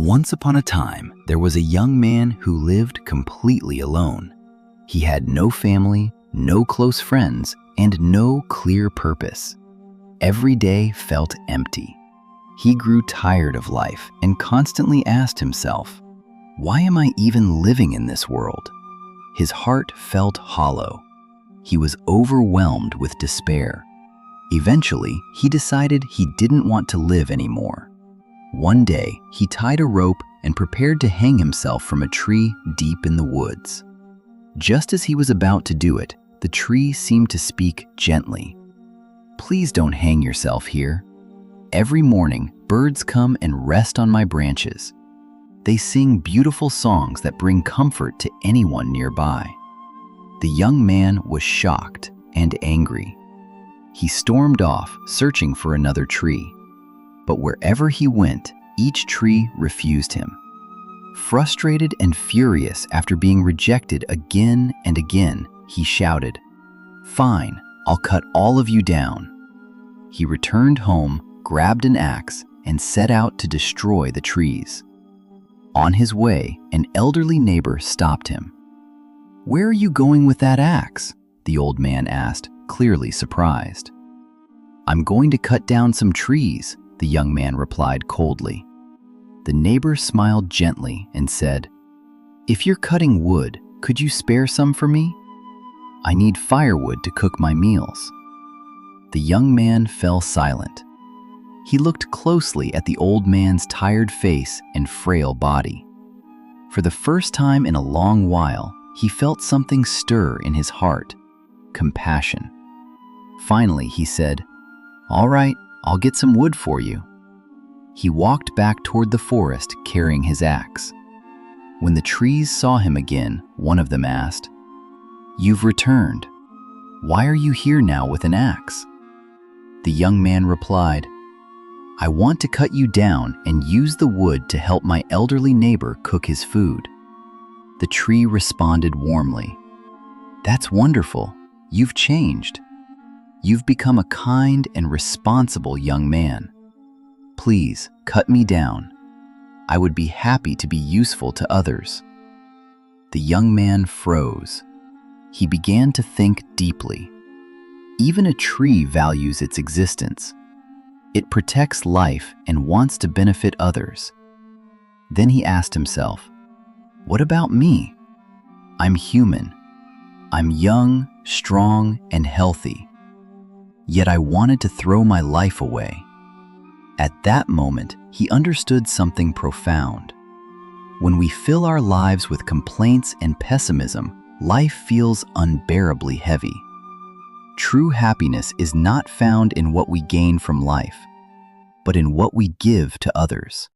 Once upon a time, there was a young man who lived completely alone. He had no family, no close friends, and no clear purpose. Every day felt empty. He grew tired of life and constantly asked himself, "Why am I even living in this world?" His heart felt hollow. He was overwhelmed with despair. Eventually, he decided he didn't want to live anymore. One day, he tied a rope and prepared to hang himself from a tree deep in the woods. Just as he was about to do it, the tree seemed to speak gently. "Please don't hang yourself here. Every morning, birds come and rest on my branches. They sing beautiful songs that bring comfort to anyone nearby." The young man was shocked and angry. He stormed off, searching for another tree. But wherever he went, each tree refused him. Frustrated and furious after being rejected again and again, he shouted, "Fine, I'll cut all of you down." He returned home, grabbed an axe, and set out to destroy the trees. On his way, an elderly neighbor stopped him. "Where are you going with that axe?" the old man asked, clearly surprised. "I'm going to cut down some trees," the young man replied coldly. The neighbor smiled gently and said, "If you're cutting wood, could you spare some for me? I need firewood to cook my meals." The young man fell silent. He looked closely at the old man's tired face and frail body. For the first time in a long while, he felt something stir in his heart, compassion. Finally, he said, "All right, I'll get some wood for you." He walked back toward the forest carrying his axe. When the trees saw him again, one of them asked, "You've returned. Why are you here now with an axe?" The young man replied, "I want to cut you down and use the wood to help my elderly neighbor cook his food." The tree responded warmly, "That's wonderful. You've changed. You've become a kind and responsible young man. Please cut me down. I would be happy to be useful to others." The young man froze. He began to think deeply. Even a tree values its existence. It protects life and wants to benefit others. Then he asked himself, "What about me? I'm human. I'm young, strong, and healthy. Yet I wanted to throw my life away." At that moment, he understood something profound. When we fill our lives with complaints and pessimism, life feels unbearably heavy. True happiness is not found in what we gain from life, but in what we give to others.